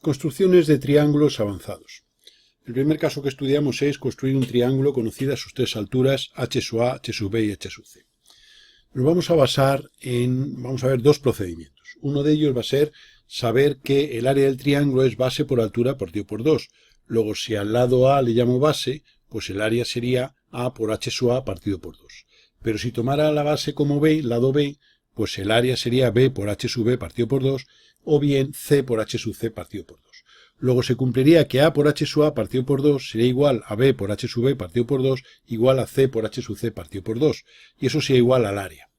Construcciones de triángulos avanzados. El primer caso que estudiamos es construir un triángulo conocidas sus tres alturas, h sub a, h sub b y h sub c. Nos vamos a basar vamos a ver dos procedimientos. Uno de ellos va a ser saber que el área del triángulo es base por altura partido por 2. Luego, si al lado A le llamo base, pues el área sería A por h sub a partido por 2. Pero si tomara la base como B, lado B, pues el área sería B por h sub b partido por 2, o bien C por h sub c partido por 2. Luego se cumpliría que A por h sub a partido por 2 sería igual a B por h sub b partido por 2 igual a C por h sub c partido por 2. Y eso sería igual al área.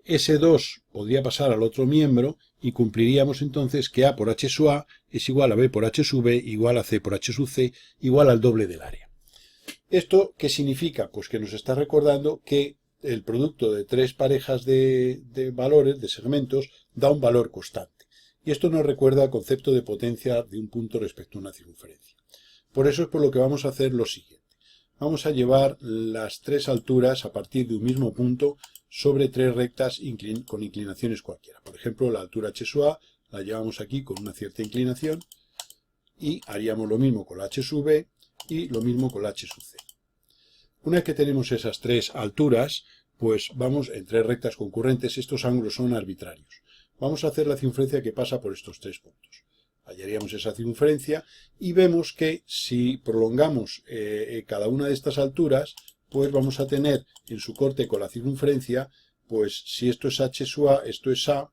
Ese 2 podría pasar al otro miembro y cumpliríamos entonces que A por h sub a es igual a B por h sub b igual a C por h sub c igual al doble del área. ¿Esto qué significa? Pues que nos está recordando que el producto de tres parejas de valores, de segmentos, da un valor constante. Y esto nos recuerda al concepto de potencia de un punto respecto a una circunferencia. Por eso es por lo que vamos a hacer lo siguiente. Vamos a llevar las tres alturas a partir de un mismo punto sobre tres rectas con inclinaciones cualquiera. Por ejemplo, la altura h sub a la llevamos aquí con una cierta inclinación y haríamos lo mismo con la h sub b y lo mismo con la h sub c. Una vez que tenemos esas tres alturas, pues vamos en tres rectas concurrentes. Estos ángulos son arbitrarios. Vamos a hacer la circunferencia que pasa por estos tres puntos. Hallaríamos esa circunferencia y vemos que si prolongamos cada una de estas alturas, pues vamos a tener en su corte con la circunferencia, pues si esto es h sub a, esto es a,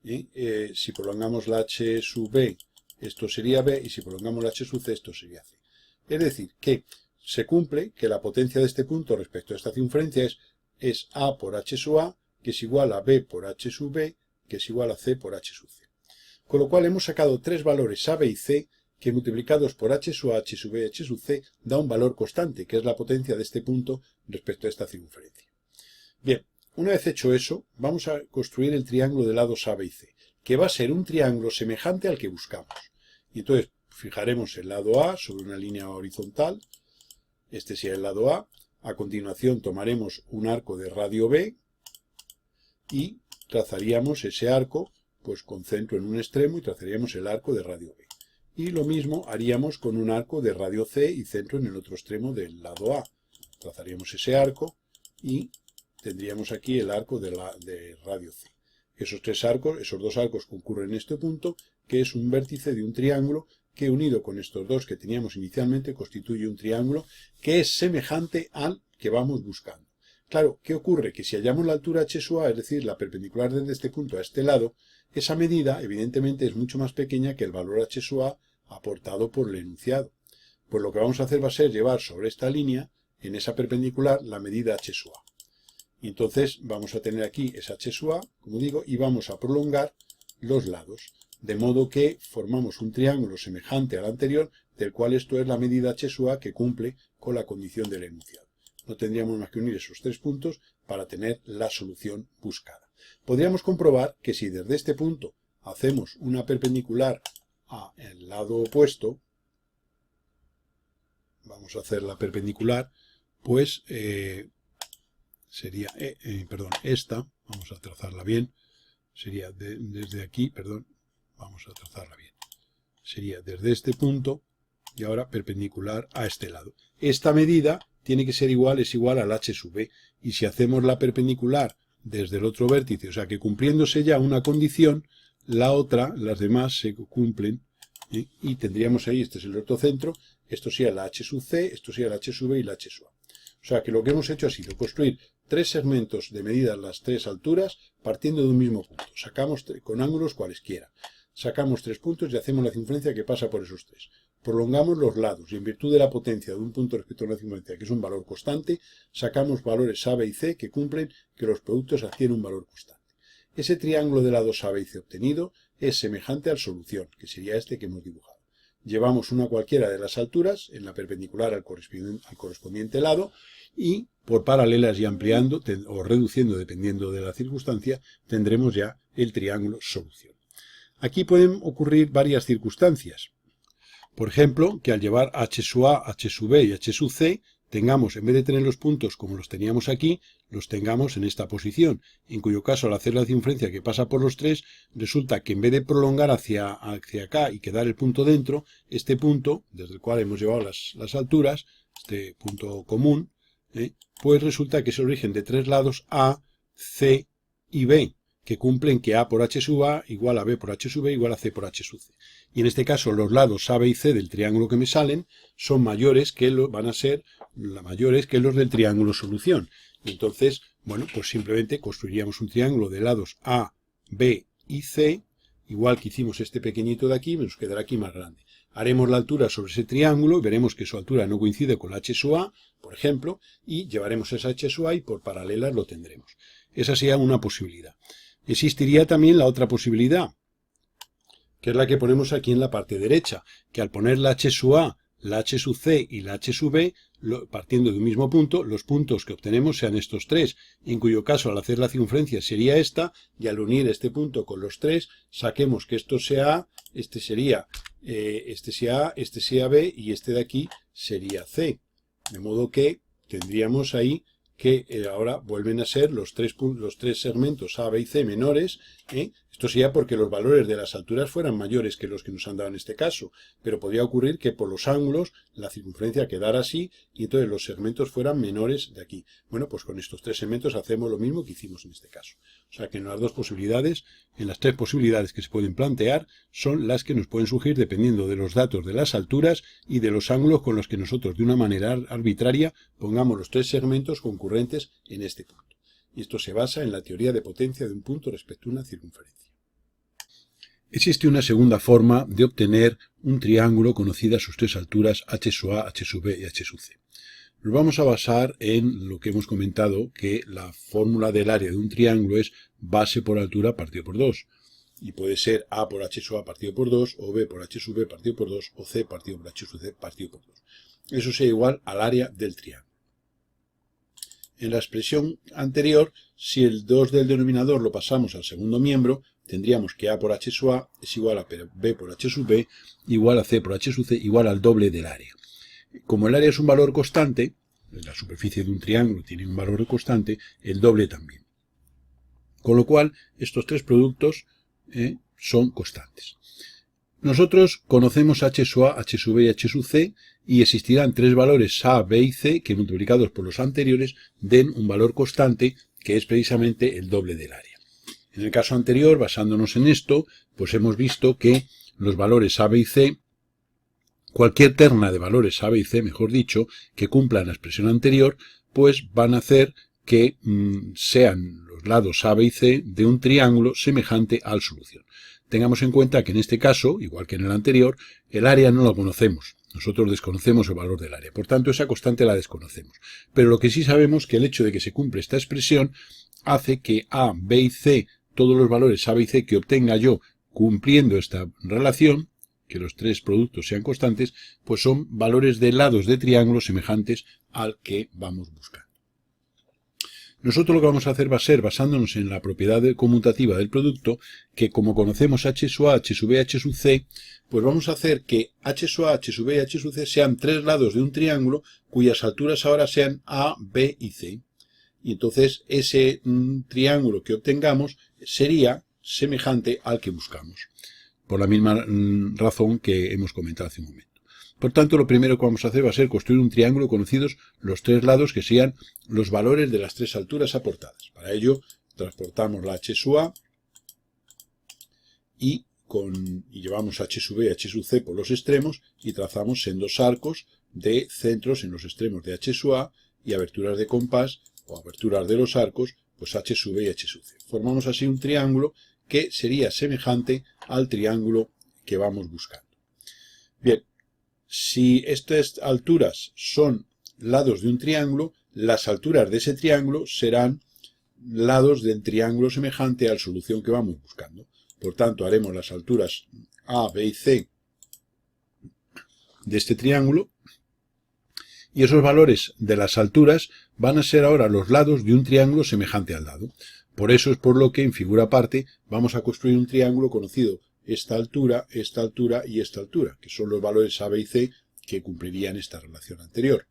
si prolongamos la h sub b, esto sería b, y si prolongamos la h sub c, esto sería c. Es decir, que se cumple que la potencia de este punto respecto a esta circunferencia es a por h sub a, que es igual a b por h sub b, que es igual a c por h sub c. Con lo cual hemos sacado tres valores a, b y c, que multiplicados por h sub a, h sub b y h sub c, da un valor constante, que es la potencia de este punto respecto a esta circunferencia. Bien, una vez hecho eso, vamos a construir el triángulo de lados a, b y c, que va a ser un triángulo semejante al que buscamos. Y entonces fijaremos el lado A sobre una línea horizontal. Este sería el lado A. A continuación tomaremos un arco de radio B y trazaríamos ese arco pues con centro en un extremo y trazaríamos el arco de radio B. Y lo mismo haríamos con un arco de radio C y centro en el otro extremo del lado A. Trazaríamos ese arco y tendríamos aquí el arco de radio C. Esos dos arcos concurren en este punto, que es un vértice de un triángulo que unido con estos dos que teníamos inicialmente constituye un triángulo que es semejante al que vamos buscando. Claro, ¿qué ocurre? Que si hallamos la altura h sub a, es decir, la perpendicular desde este punto a este lado, esa medida evidentemente es mucho más pequeña que el valor h sub a aportado por el enunciado. Pues lo que vamos a hacer va a ser llevar sobre esta línea, en esa perpendicular, la medida h sub a. Y entonces vamos a tener aquí esa h sub a, como digo, y vamos a prolongar los lados. De modo que formamos un triángulo semejante al anterior, del cual esto es la medida h sub a que cumple con la condición del enunciado. No tendríamos más que unir esos tres puntos para tener la solución buscada. Podríamos comprobar que si desde este punto hacemos una perpendicular al lado opuesto, vamos a hacer la perpendicular, pues sería, esta, vamos a trazarla bien, sería desde aquí, vamos a trazarla bien, sería desde este punto y ahora perpendicular a este lado. Esta medida tiene que ser igual, es igual al h sub b, y si hacemos la perpendicular desde el otro vértice, o sea que cumpliéndose ya una condición, la otra, las demás se cumplen, y tendríamos ahí, este es el ortocentro, esto sería la h sub c, esto sería la h sub b y la h sub a. O sea que lo que hemos hecho ha sido construir tres segmentos de medidas las tres alturas partiendo de un mismo punto. Sacamos con ángulos cualesquiera. Sacamos tres puntos y hacemos la circunferencia que pasa por esos tres. Prolongamos los lados y en virtud de la potencia de un punto respecto a una circunferencia, que es un valor constante, sacamos valores a, b y c que cumplen que los productos adquieren un valor constante. Ese triángulo de lados a, b y c obtenido es semejante al solución, que sería este que hemos dibujado. Llevamos una cualquiera de las alturas en la perpendicular al correspondiente lado y por paralelas y ampliando o reduciendo dependiendo de la circunstancia tendremos ya el triángulo solución. Aquí pueden ocurrir varias circunstancias. Por ejemplo, que al llevar h sub a, h sub b y h sub c tengamos, en vez de tener los puntos como los teníamos aquí, los tengamos en esta posición, en cuyo caso al hacer la circunferencia que pasa por los tres, resulta que en vez de prolongar hacia acá y quedar el punto dentro, este punto, desde el cual hemos llevado las alturas, este punto común, pues resulta que es el origen de tres lados A, C y B, que cumplen que A por H sub A igual a B por H sub B igual a C por H sub C. Y en este caso los lados A, B y C del triángulo que me salen son mayores que van a ser mayores que los del triángulo solución. Y entonces, bueno, pues simplemente construiríamos un triángulo de lados A, B y C, igual que hicimos este pequeñito de aquí, nos quedará aquí más grande. Haremos la altura sobre ese triángulo y veremos que su altura no coincide con la H sub A, por ejemplo, y llevaremos esa H sub A y por paralelas lo tendremos. Esa sería una posibilidad. Existiría también la otra posibilidad, que es la que ponemos aquí en la parte derecha, que al poner la H sub A, la H sub C y la H sub B, partiendo de un mismo punto, los puntos que obtenemos sean estos tres, en cuyo caso al hacer la circunferencia sería esta, y al unir este punto con los tres, saquemos que esto sea A, este sea A, este sea B, y este de aquí sería C. De modo que tendríamos ahí que ahora vuelven a ser los tres segmentos A, B y C menores. Esto sería porque los valores de las alturas fueran mayores que los que nos han dado en este caso, pero podría ocurrir que por los ángulos la circunferencia quedara así y entonces los segmentos fueran menores de aquí. Bueno, pues con estos tres segmentos hacemos lo mismo que hicimos en este caso. O sea que en las dos posibilidades, en las tres posibilidades que se pueden plantear, son las que nos pueden surgir dependiendo de los datos de las alturas y de los ángulos con los que nosotros de una manera arbitraria pongamos los tres segmentos concurrentes en este punto. Y esto se basa en la teoría de potencia de un punto respecto a una circunferencia. Existe una segunda forma de obtener un triángulo conocida sus tres alturas H sub A, H sub B y H sub C. Nos vamos a basar en lo que hemos comentado, que la fórmula del área de un triángulo es base por altura partido por 2. Y puede ser A por H sub A partido por 2, o B por H sub B partido por 2, o C partido por H sub C partido por 2. Eso sería igual al área del triángulo. En la expresión anterior, si el 2 del denominador lo pasamos al segundo miembro, tendríamos que A por H sub A es igual a B por H sub B, igual a C por H sub C, igual al doble del área. Como el área es un valor constante, la superficie de un triángulo tiene un valor constante, el doble también. Con lo cual, estos tres productos son constantes. Nosotros conocemos H sub A, H sub B y H sub C, y existirán tres valores A, B y C que multiplicados por los anteriores den un valor constante que es precisamente el doble del área. En el caso anterior, basándonos en esto, pues hemos visto que los valores A, B y C, cualquier terna de valores A, B y C, mejor dicho, que cumplan la expresión anterior, pues van a hacer que sean los lados A, B y C de un triángulo semejante a la solución. Tengamos en cuenta que en este caso, igual que en el anterior, el área no lo conocemos. Nosotros desconocemos el valor del área. Por tanto, esa constante la desconocemos. Pero lo que sí sabemos es que el hecho de que se cumple esta expresión hace que A, B y C, todos los valores A, B y C que obtenga yo cumpliendo esta relación, que los tres productos sean constantes, pues son valores de lados de triángulos semejantes al que vamos buscando. Nosotros lo que vamos a hacer va a ser, basándonos en la propiedad conmutativa del producto, que como conocemos H sub A, H sub B, H sub C, pues vamos a hacer que H sub A, H sub B y H sub C sean tres lados de un triángulo cuyas alturas ahora sean A, B y C. Y entonces ese triángulo que obtengamos sería semejante al que buscamos, por la misma razón que hemos comentado hace un momento. Por tanto, lo primero que vamos a hacer va a ser construir un triángulo conocidos los tres lados que sean los valores de las tres alturas aportadas. Para ello, transportamos la H sub A y llevamos H sub B y H sub C por los extremos y trazamos sendos arcos de centros en los extremos de H sub A y aberturas de compás o aberturas de los arcos, pues H sub B y H sub C. Formamos así un triángulo que sería semejante al triángulo que vamos buscando. Bien. Si estas alturas son lados de un triángulo, las alturas de ese triángulo serán lados del triángulo semejante a la solución que vamos buscando. Por tanto, haremos las alturas A, B y C de este triángulo y esos valores de las alturas van a ser ahora los lados de un triángulo semejante al lado. Por eso es por lo que en figura aparte vamos a construir un triángulo conocido esta altura y esta altura, que son los valores A, B y C que cumplirían esta relación anterior.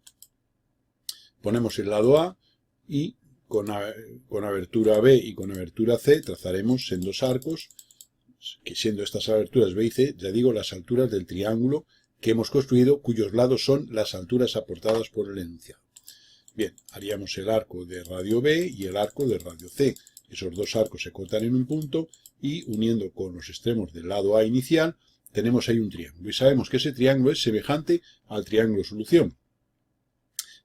Ponemos el lado A y con abertura B y con abertura C trazaremos sendos arcos, que siendo estas aberturas B y C, ya digo, las alturas del triángulo que hemos construido, cuyos lados son las alturas aportadas por el enunciado. Bien, haríamos el arco de radio B y el arco de radio C. Esos dos arcos se cortan en un punto y uniendo con los extremos del lado A inicial, tenemos ahí un triángulo. Y sabemos que ese triángulo es semejante al triángulo solución.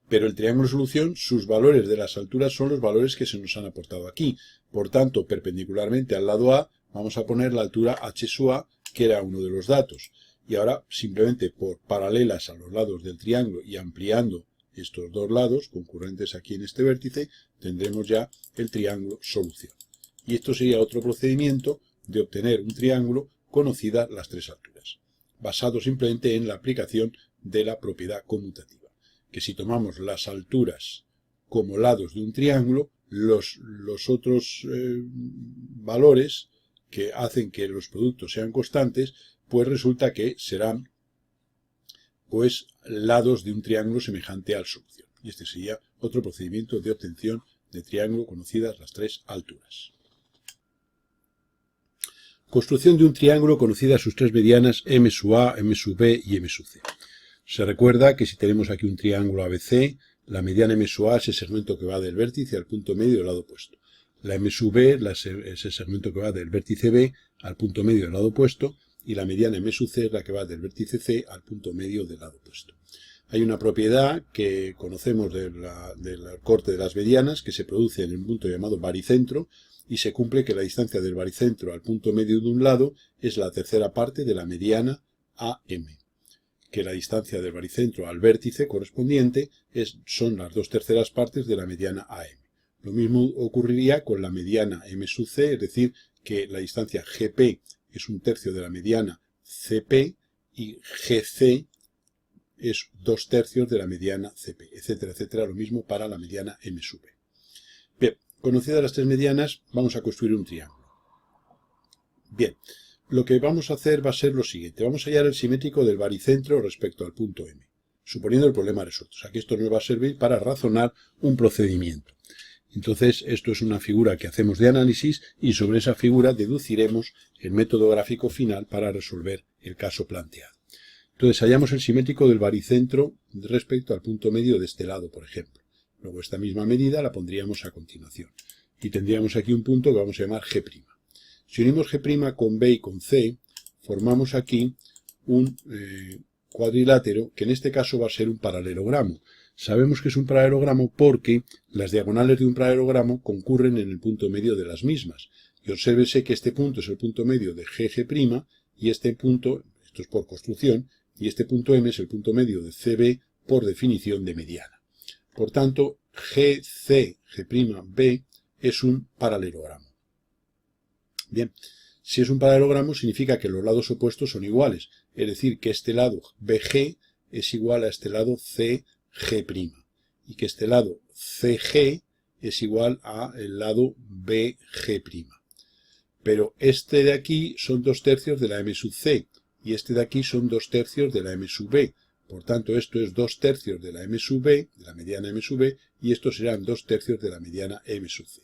Pero el triángulo solución, sus valores de las alturas son los valores que se nos han aportado aquí. Por tanto, perpendicularmente al lado A, vamos a poner la altura h sub A, que era uno de los datos. Y ahora, simplemente por paralelas a los lados del triángulo y ampliando estos dos lados, concurrentes aquí en este vértice, tendremos ya el triángulo solución. Y esto sería otro procedimiento de obtener un triángulo conocidas las tres alturas, basado simplemente en la aplicación de la propiedad conmutativa, que si tomamos las alturas como lados de un triángulo, los otros valores que hacen que los productos sean constantes, pues resulta que serán pues lados de un triángulo semejante al solución. Y este sería otro procedimiento de obtención de triángulo conocidas las tres alturas. Construcción de un triángulo conocidas sus tres medianas m sub A, m sub B y m sub C. Se recuerda que si tenemos aquí un triángulo ABC, la mediana m sub A es el segmento que va del vértice al punto medio del lado opuesto. La m sub B es el segmento que va del vértice B al punto medio del lado opuesto, y la mediana m sub C es la que va del vértice C al punto medio del lado opuesto. Hay una propiedad que conocemos del corte de las medianas que se produce en un punto llamado baricentro, y se cumple que la distancia del baricentro al punto medio de un lado es la tercera parte de la mediana AM, que la distancia del baricentro al vértice correspondiente son las dos terceras partes de la mediana AM. Lo mismo ocurriría con la mediana m sub C, es decir, que la distancia GP es un tercio de la mediana CP y GC es 2/3 de la mediana CP, etcétera, etcétera. Lo mismo para la mediana m sub B. Bien, conocidas las tres medianas, vamos a construir un triángulo. Bien, lo que vamos a hacer va a ser lo siguiente. Vamos a hallar el simétrico del baricentro respecto al punto M, suponiendo el problema resuelto. O sea que esto nos va a servir para razonar un procedimiento. Entonces, esto es una figura que hacemos de análisis y sobre esa figura deduciremos el método gráfico final para resolver el caso planteado. Entonces, hallamos el simétrico del baricentro respecto al punto medio de este lado, por ejemplo. Luego, esta misma medida la pondríamos a continuación. Y tendríamos aquí un punto que vamos a llamar G'. Si unimos G' con B y con C, formamos aquí un cuadrilátero, que en este caso va a ser un paralelogramo. Sabemos que es un paralelogramo porque las diagonales de un paralelogramo concurren en el punto medio de las mismas. Y obsérvese que este punto es el punto medio de GG' y este punto, esto es por construcción, y este punto M es el punto medio de CB por definición de mediana. Por tanto, GC'G' es un paralelogramo. Bien, si es un paralelogramo significa que los lados opuestos son iguales, es decir, que este lado BG es igual a este lado CG' y que este lado CG es igual a el lado BG'. Pero este de aquí son 2/3 de la M sub C y este de aquí son 2/3 de la M sub B. Por tanto, esto es 2/3 de la M sub B, de la mediana M sub B, y estos serán 2/3 de la mediana M sub C.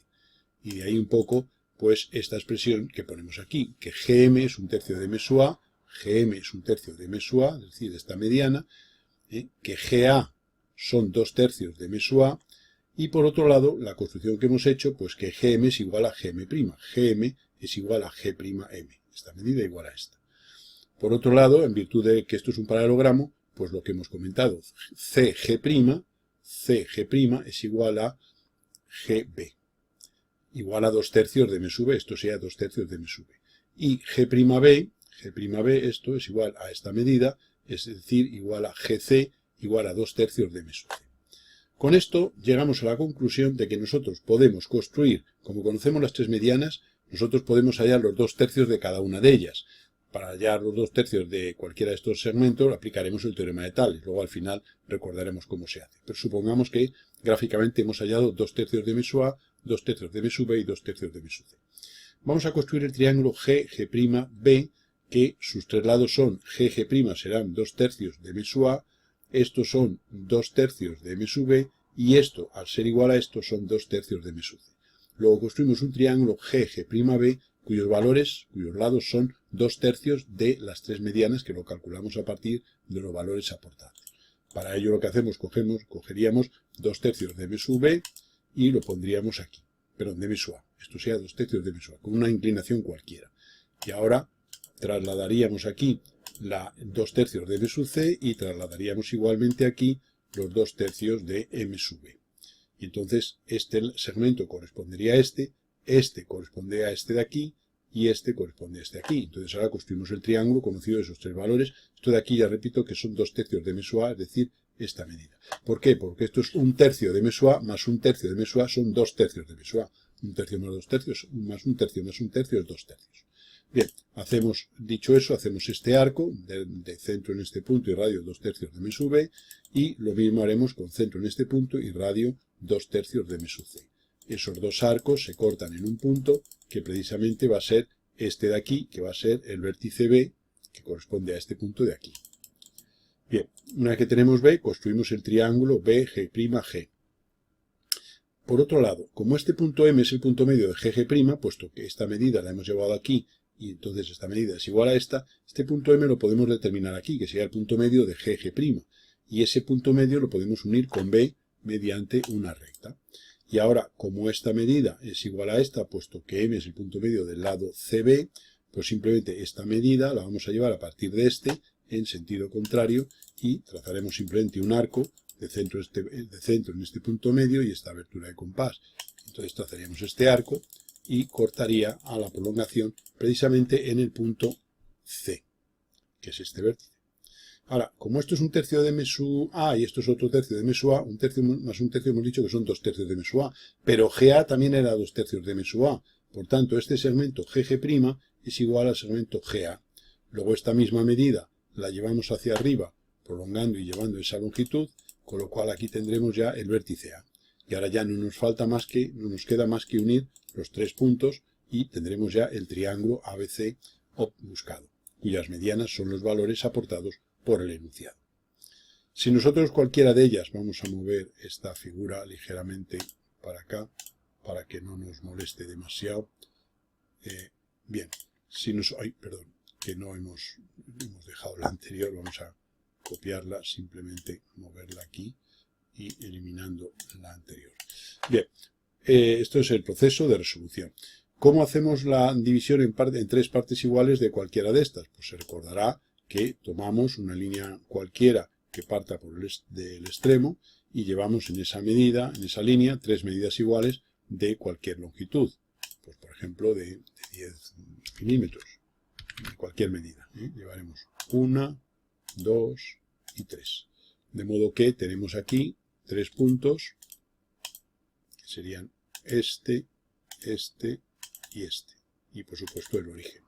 Y de ahí un poco pues esta expresión que ponemos aquí, que GM es un tercio de M sub A, GM es un tercio de M sub A, es decir, esta mediana, que GA son 2/3 de M sub A, y por otro lado, la construcción que hemos hecho, pues que GM es igual a GM', GM es igual a G''M, esta medida igual a esta. Por otro lado, en virtud de que esto es un paralelogramo, pues lo que hemos comentado, CG' es igual a GB. Igual a 2/3 de M sub B, esto sería 2/3 de M sub B. Y G''B, esto es igual a esta medida, es decir, igual a GC, igual a 2/3 de M sub C. Con esto llegamos a la conclusión de que nosotros podemos construir, como conocemos las tres medianas, nosotros podemos hallar los 2/3 de cada una de ellas. Para hallar los 2/3 de cualquiera de estos segmentos aplicaremos el teorema de Tales, luego al final recordaremos cómo se hace. Pero supongamos que gráficamente hemos hallado 2/3 de M sub A, 2/3 de M sub B y 2/3 de M sub C. Vamos a construir el triángulo GG', que sus tres lados son GG' serán 2/3 de M sub A, estos son 2/3 de M sub B y esto, al ser igual a esto, son 2/3 de M sub C. Luego construimos un triángulo GG', cuyos lados son 2/3 de las tres medianas, que lo calculamos a partir de los valores aportados. Para ello lo que hacemos, cogeríamos 2/3 de M sub B y lo pondríamos aquí, perdón, de M sub A. Esto sería 2/3 de M sub A, con una inclinación cualquiera. Y ahora trasladaríamos aquí la 2/3 de M sub C y trasladaríamos igualmente aquí los 2/3 de M sub B. Y entonces este segmento correspondería a este corresponde a este de aquí, y este corresponde a este de aquí. Entonces ahora construimos el triángulo conocido de esos tres valores. Esto de aquí ya repito que son 2/3 de M sub A, es decir, esta medida. ¿Por qué? Porque esto es 1/3 de M sub A más 1/3 de M sub A son 2/3 de M sub A. 1/3 más 2/3 más 1/3 más 1/3 es 2/3. Bien, dicho eso, hacemos este arco de centro en este punto y radio 2/3 de M sub B, y lo mismo haremos con centro en este punto y radio 2/3 de M sub C. Esos dos arcos se cortan en un punto que precisamente va a ser este de aquí, que va a ser el vértice B, que corresponde a este punto de aquí. Bien, una vez que tenemos B, construimos el triángulo BG', Por otro lado, como este punto M es el punto medio de GG', puesto que esta medida la hemos llevado aquí, y entonces esta medida es igual a esta, este punto M lo podemos determinar aquí, que sería el punto medio de GG', y ese punto medio lo podemos unir con B mediante una recta. Y ahora, como esta medida es igual a esta, puesto que M es el punto medio del lado CB, pues simplemente esta medida la vamos a llevar a partir de este en sentido contrario y trazaremos simplemente un arco de centro en este punto medio y esta abertura de compás. Entonces trazaríamos este arco y cortaría a la prolongación precisamente en el punto C, que es este vértice. Ahora, como esto es 1/3 de M sub A y esto es otro tercio de M sub A, 1/3 más 1/3 hemos dicho que son 2/3 de M sub A, pero GA también era 2/3 de M sub A. Por tanto, este segmento GG' es igual al segmento GA. Luego esta misma medida la llevamos hacia arriba, prolongando y llevando esa longitud, con lo cual aquí tendremos ya el vértice A. Y ahora ya no nos queda más que unir los tres puntos y tendremos ya el triángulo ABC buscado, cuyas medianas son los valores aportados por el enunciado. Si nosotros cualquiera de ellas, vamos a mover esta figura ligeramente para acá, para que no nos moleste demasiado. Bien, perdón, que no hemos dejado la anterior, vamos a copiarla, simplemente moverla aquí y eliminando la anterior. Bien, esto es el proceso de resolución. ¿Cómo hacemos la división en tres partes iguales de cualquiera de estas? Pues se recordará que tomamos una línea cualquiera que parta del extremo y llevamos en esa línea, tres medidas iguales de cualquier longitud. Pues por ejemplo de 10 milímetros, de cualquier medida. Llevaremos 1, 2 y 3. De modo que tenemos aquí tres puntos, que serían este y este. Y por supuesto el origen.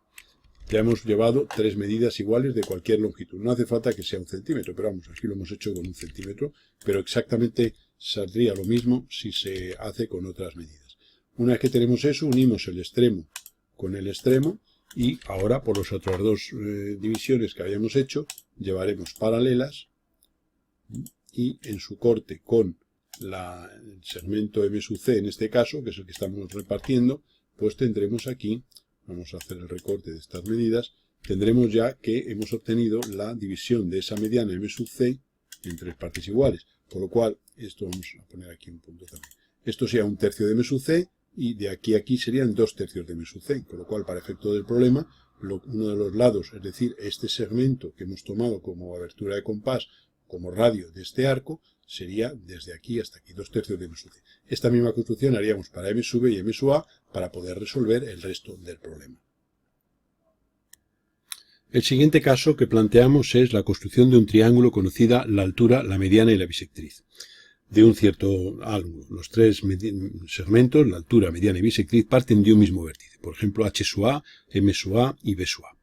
Ya hemos llevado tres medidas iguales de cualquier longitud. No hace falta que sea 1 centímetro, pero vamos, aquí lo hemos hecho con 1 centímetro, pero exactamente saldría lo mismo si se hace con otras medidas. Una vez que tenemos eso, unimos el extremo con el extremo y ahora por las otras dos divisiones que habíamos hecho, llevaremos paralelas y en su corte con el segmento M sub C, en este caso, que es el que estamos repartiendo, pues tendremos aquí, vamos a hacer el recorte de estas medidas, tendremos ya que hemos obtenido la división de esa mediana M sub C en tres partes iguales. Por lo cual, esto vamos a poner aquí un punto también. Esto sería 1/3 de M sub C y de aquí a aquí serían 2/3 de M sub C. Con lo cual, para efecto del problema, uno de los lados, es decir, este segmento que hemos tomado como abertura de compás, como radio de este arco, sería desde aquí hasta aquí, 2/3 de M sub C. Esta misma construcción haríamos para M sub B y M sub A para poder resolver el resto del problema. El siguiente caso que planteamos es la construcción de un triángulo conocida la altura, la mediana y la bisectriz de un cierto ángulo. Los tres segmentos, la altura, mediana y bisectriz, parten de un mismo vértice. Por ejemplo, H sub A, M sub A y B sub A.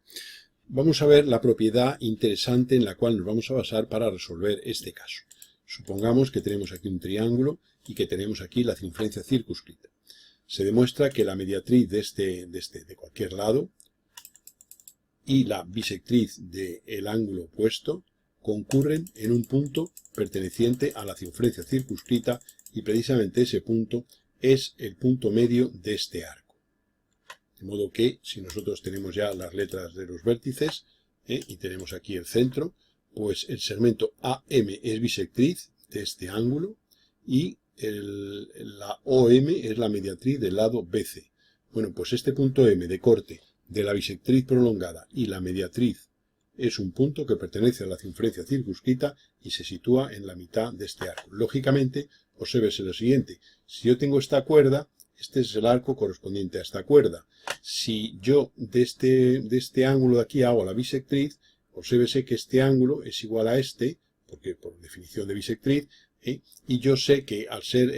Vamos a ver la propiedad interesante en la cual nos vamos a basar para resolver este caso. Supongamos que tenemos aquí un triángulo y que tenemos aquí la circunferencia circunscrita. Se demuestra que la mediatriz de cualquier lado y la bisectriz del ángulo opuesto concurren en un punto perteneciente a la circunferencia circunscrita y precisamente ese punto es el punto medio de este arco. De modo que si nosotros tenemos ya las letras de los vértices y tenemos aquí el centro, pues el segmento AM es bisectriz de este ángulo y la OM es la mediatriz del lado BC. Bueno, pues este punto M de corte de la bisectriz prolongada y la mediatriz es un punto que pertenece a la circunferencia circunscrita y se sitúa en la mitad de este arco. Lógicamente, obsérvese lo siguiente. Si yo tengo esta cuerda, este es el arco correspondiente a esta cuerda. Si yo de este ángulo de aquí hago la bisectriz, obsérvese que este ángulo es igual a este, porque por definición de bisectriz, y yo sé que al ser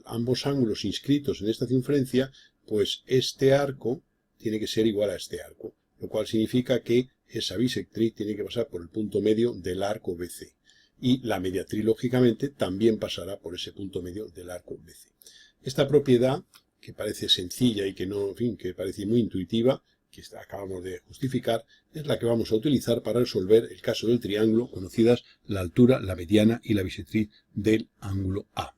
ambos ángulos inscritos en esta circunferencia, pues este arco tiene que ser igual a este arco, lo cual significa que esa bisectriz tiene que pasar por el punto medio del arco BC. Y la mediatriz, lógicamente, también pasará por ese punto medio del arco BC. Esta propiedad, que parece sencilla y que no, en fin, que parece muy intuitiva, que acabamos de justificar, es la que vamos a utilizar para resolver el caso del triángulo, conocidas la altura, la mediana y la bisectriz del ángulo A.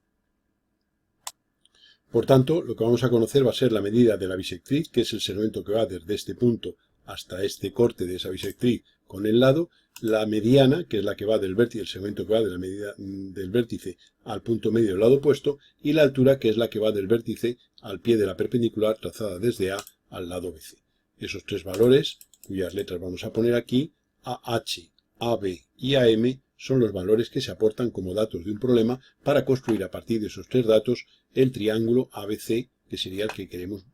Por tanto, lo que vamos a conocer va a ser la medida de la bisectriz, que es el segmento que va desde este punto hasta este corte de esa bisectriz con el lado, la mediana, que es la que va del vértice, el segmento que va de la medida del vértice al punto medio del lado opuesto, y la altura, que es la que va del vértice al pie de la perpendicular trazada desde A al lado BC. Esos tres valores, cuyas letras vamos a poner aquí, AH, AB y AM, son los valores que se aportan como datos de un problema para construir a partir de esos tres datos el triángulo ABC, que sería el que queremos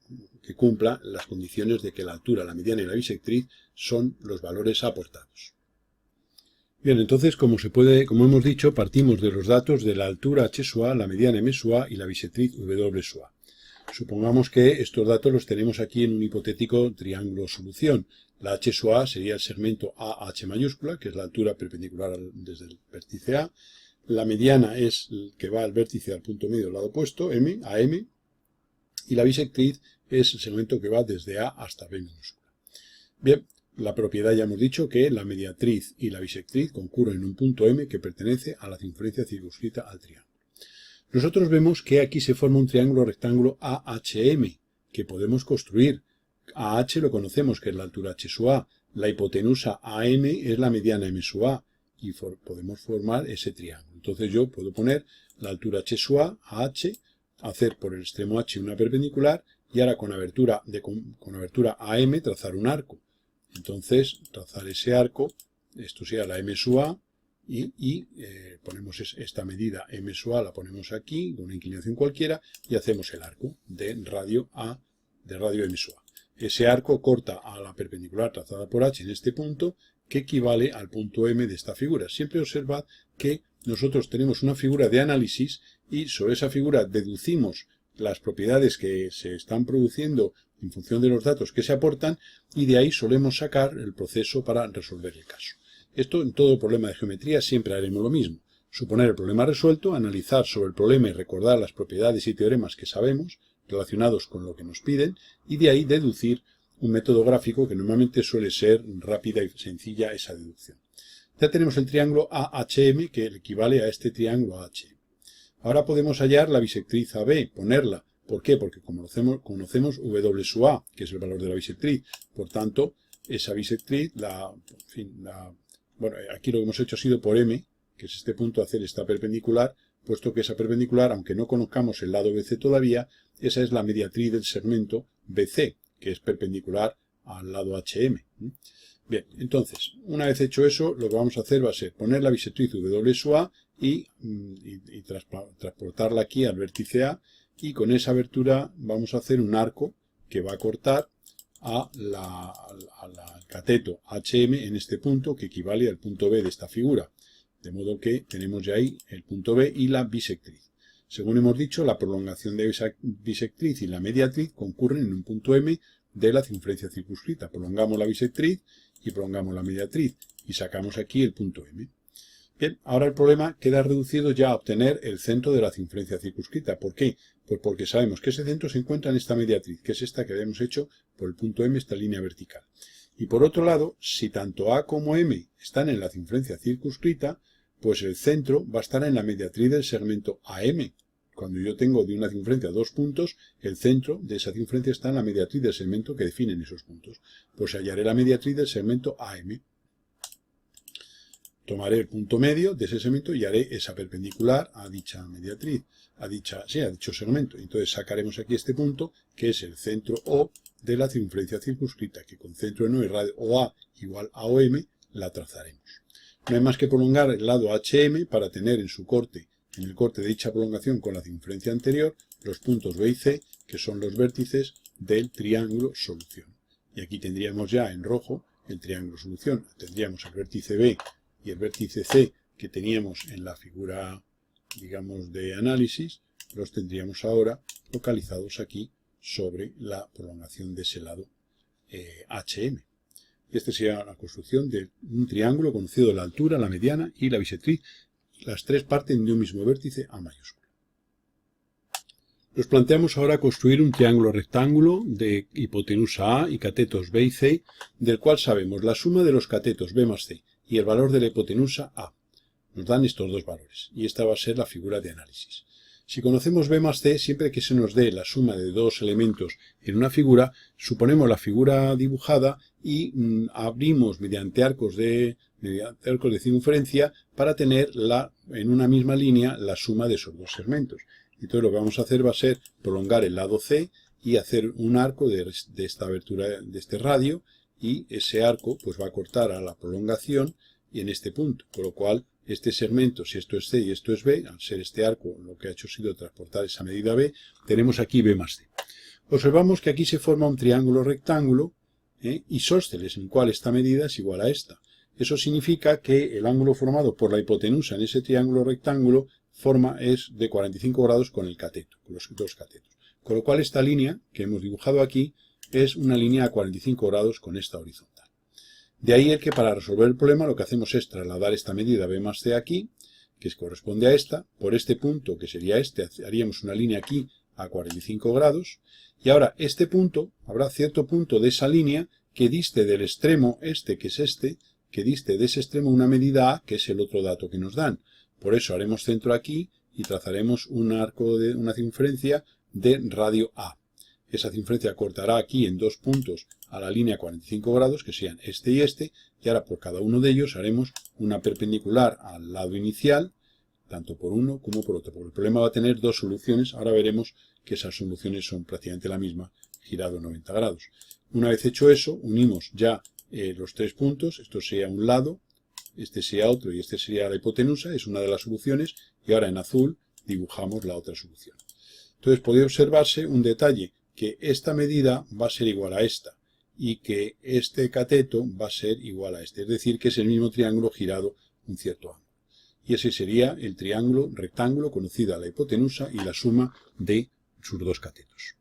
que cumpla las condiciones de que la altura, la mediana y la bisectriz son los valores aportados. Bien, entonces, como hemos dicho, partimos de los datos de la altura h sub a, la mediana m sub a y la bisectriz w sub a. Supongamos que estos datos los tenemos aquí en un hipotético triángulo solución. La h sub a sería el segmento AH mayúscula, que es la altura perpendicular desde el vértice A. La mediana es el que va al vértice al punto medio del lado opuesto, M, a M. Y la bisectriz es el segmento que va desde A hasta B minúscula. Bien, la propiedad ya hemos dicho que la mediatriz y la bisectriz concurren en un punto M que pertenece a la circunferencia circunscrita al triángulo. Nosotros vemos que aquí se forma un triángulo rectángulo AHM, que podemos construir. AH lo conocemos, que es la altura h sub a. La hipotenusa AM es la mediana m sub a. Y podemos formar ese triángulo. Entonces yo puedo poner la altura h sub a, AH, hacer por el extremo H una perpendicular, y ahora con abertura AM trazar un arco. Entonces, trazar ese arco, esto sería la m sub a, y ponemos esta medida m sub a, la ponemos aquí, con una inclinación cualquiera, y hacemos el arco de radio m sub a. Ese arco corta a la perpendicular trazada por H en este punto, que equivale al punto M de esta figura. Siempre observad que nosotros tenemos una figura de análisis y sobre esa figura deducimos las propiedades que se están produciendo en función de los datos que se aportan, y de ahí solemos sacar el proceso para resolver el caso. Esto en todo problema de geometría siempre haremos lo mismo. Suponer el problema resuelto, analizar sobre el problema y recordar las propiedades y teoremas que sabemos relacionados con lo que nos piden, y de ahí deducir un método gráfico que normalmente suele ser rápida y sencilla esa deducción. Ya tenemos el triángulo AHM, que equivale a este triángulo AHM. Ahora podemos hallar la bisectriz AB, ponerla. ¿Por qué? Porque conocemos W sub A, que es el valor de la bisectriz. Por tanto, esa bisectriz, bueno, aquí lo que hemos hecho ha sido por M, que es este punto, hacer esta perpendicular, puesto que esa perpendicular, aunque no conozcamos el lado BC todavía, esa es la mediatriz del segmento BC, que es perpendicular al lado HM. Bien, entonces, una vez hecho eso, lo que vamos a hacer va a ser poner la bisectriz W sub A y transportarla aquí al vértice A, y con esa abertura vamos a hacer un arco que va a cortar al cateto HM en este punto, que equivale al punto B de esta figura. De modo que tenemos ya ahí el punto B y la bisectriz. Según hemos dicho, la prolongación de esa bisectriz y la mediatriz concurren en un punto M de la circunferencia circunscrita. Prolongamos la bisectriz y prolongamos la mediatriz y sacamos aquí el punto M. Bien, ahora el problema queda reducido ya a obtener el centro de la circunferencia circunscrita. ¿Por qué? Pues porque sabemos que ese centro se encuentra en esta mediatriz, que es esta que habíamos hecho por el punto M, esta línea vertical. Y por otro lado, si tanto A como M están en la circunferencia circunscrita, pues el centro va a estar en la mediatriz del segmento AM. Cuando yo tengo de una circunferencia 2 puntos, el centro de esa circunferencia está en la mediatriz del segmento que definen esos puntos. Pues hallaré la mediatriz del segmento AM. Tomaré el punto medio de ese segmento y haré esa perpendicular a dicha mediatriz, a dicho segmento. Entonces sacaremos aquí este punto, que es el centro O de la circunferencia circunscrita, que con centro en O y radio OA igual a OM la trazaremos. No hay más que prolongar el lado HM para tener en el corte de dicha prolongación con la circunferencia anterior, los puntos B y C, que son los vértices del triángulo solución. Y aquí tendríamos ya en rojo el triángulo solución. Tendríamos el vértice B y el vértice C que teníamos en la figura, digamos, de análisis, los tendríamos ahora localizados aquí sobre la prolongación de ese lado HM. Y esta sería la construcción de un triángulo conocido la altura, la mediana y la bisectriz. Las tres parten de un mismo vértice A mayúscula. Nos planteamos ahora construir un triángulo rectángulo de hipotenusa A y catetos B y C, del cual sabemos la suma de los catetos B más C y el valor de la hipotenusa A. Nos dan estos dos valores, y esta va a ser la figura de análisis. Si conocemos B más C, siempre que se nos dé la suma de dos elementos en una figura, suponemos la figura dibujada y abrimos mediante arcos de circunferencia para tener en una misma línea la suma de esos dos segmentos. Entonces lo que vamos a hacer va a ser prolongar el lado C y hacer un arco de esta abertura, de este radio, y ese arco pues va a cortar a la prolongación y en este punto, con lo cual este segmento, si esto es C y esto es B, al ser este arco lo que ha hecho ha sido transportar esa medida B, tenemos aquí B más C. Observamos que aquí se forma un triángulo rectángulo isósceles, en el cual esta medida es igual a esta. Eso significa que el ángulo formado por la hipotenusa en ese triángulo rectángulo es de 45 grados con el cateto, con los dos catetos. Con lo cual esta línea que hemos dibujado aquí es una línea a 45 grados con esta horizontal. De ahí el que para resolver el problema lo que hacemos es trasladar esta medida B más C aquí, que corresponde a esta, por este punto que sería este, haríamos una línea aquí a 45 grados, y ahora este punto, habrá cierto punto de esa línea que diste del extremo este, que es este, que diste de ese extremo una medida A, que es el otro dato que nos dan. Por eso haremos centro aquí y trazaremos un arco de una circunferencia de radio A. Esa circunferencia cortará aquí en dos puntos a la línea 45 grados, que sean este, y ahora por cada uno de ellos haremos una perpendicular al lado inicial, tanto por uno como por otro. Porque el problema va a tener dos soluciones, ahora veremos que esas soluciones son prácticamente la misma, girado 90 grados. Una vez hecho eso, unimos ya los tres puntos, esto sea un lado, este sea otro y este sería la hipotenusa, es una de las soluciones, y ahora en azul dibujamos la otra solución. Entonces podría observarse un detalle, que esta medida va a ser igual a esta y que este cateto va a ser igual a este, es decir, que es el mismo triángulo girado un cierto ángulo. Y ese sería el triángulo rectángulo conocida la hipotenusa y la suma de sus dos catetos.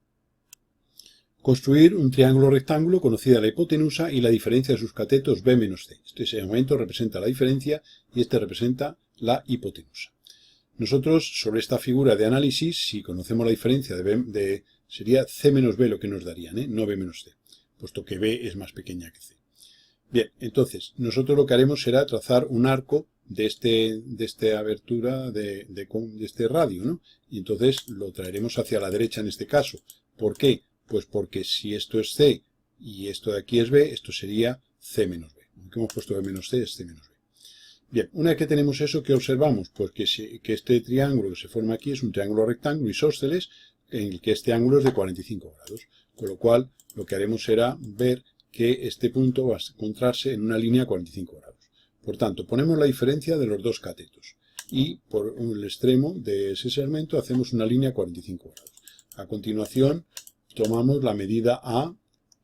Construir un triángulo rectángulo conocida la hipotenusa y la diferencia de sus catetos B menos C. Este segmento representa la diferencia y este representa la hipotenusa. Nosotros, sobre esta figura de análisis, si conocemos la diferencia sería C menos B lo que nos darían, no B menos C, puesto que B es más pequeña que C. Bien, entonces, nosotros lo que haremos será trazar un arco de esta abertura de este radio, ¿no? Y entonces lo traeremos hacia la derecha en este caso. ¿Por qué? Pues porque si esto es C y esto de aquí es B, esto sería C menos B. Aunque hemos puesto B menos C, es C menos B. Bien, una vez que tenemos eso, ¿qué observamos? Pues que este triángulo que se forma aquí es un triángulo rectángulo isósceles, en el que este ángulo es de 45 grados. Con lo cual, lo que haremos será ver que este punto va a encontrarse en una línea a 45 grados. Por tanto, ponemos la diferencia de los dos catetos. Y por el extremo de ese segmento hacemos una línea a 45 grados. A continuación, tomamos la medida A,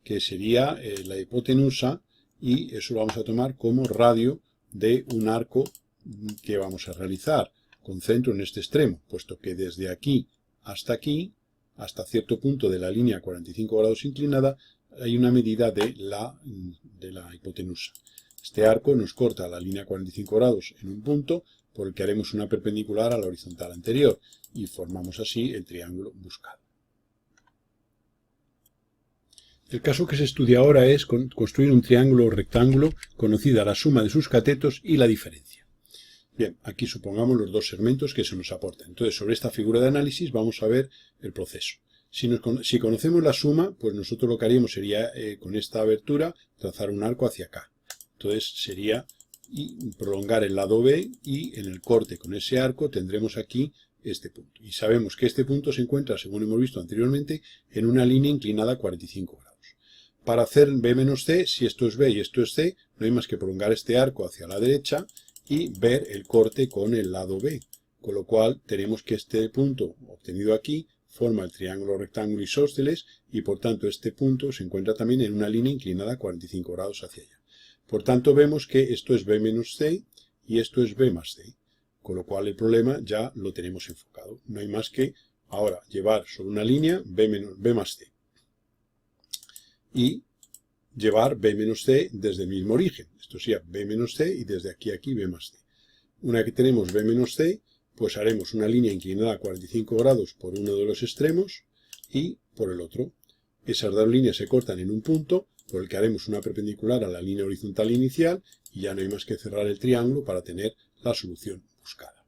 que sería la hipotenusa, y eso lo vamos a tomar como radio de un arco que vamos a realizar con centro en este extremo, puesto que desde aquí, hasta cierto punto de la línea 45 grados inclinada, hay una medida de la hipotenusa. Este arco nos corta la línea 45 grados en un punto, por el que haremos una perpendicular a la horizontal anterior, y formamos así el triángulo buscado. El caso que se estudia ahora es construir un triángulo o rectángulo conocida la suma de sus catetos y la diferencia. Bien, aquí supongamos los dos segmentos que se nos aportan. Entonces, sobre esta figura de análisis vamos a ver el proceso. Si conocemos la suma, pues nosotros lo que haríamos sería, con esta abertura, trazar un arco hacia acá. Entonces sería prolongar el lado B y en el corte con ese arco tendremos aquí este punto. Y sabemos que este punto se encuentra, según hemos visto anteriormente, en una línea inclinada a 45 grados. Para hacer B menos C, si esto es B y esto es C, no hay más que prolongar este arco hacia la derecha y ver el corte con el lado B. Con lo cual tenemos que este punto obtenido aquí forma el triángulo rectángulo isósceles y por tanto este punto se encuentra también en una línea inclinada a 45 grados hacia allá. Por tanto vemos que esto es B menos C y esto es B más C. Con lo cual el problema ya lo tenemos enfocado. No hay más que ahora llevar sobre una línea B más C. Y llevar B menos C desde el mismo origen. Esto sería B menos C y desde aquí a aquí B más C. Una que tenemos B menos C, pues haremos una línea inclinada a 45 grados por uno de los extremos y por el otro. Esas dos líneas se cortan en un punto por el que haremos una perpendicular a la línea horizontal inicial y ya no hay más que cerrar el triángulo para tener la solución buscada.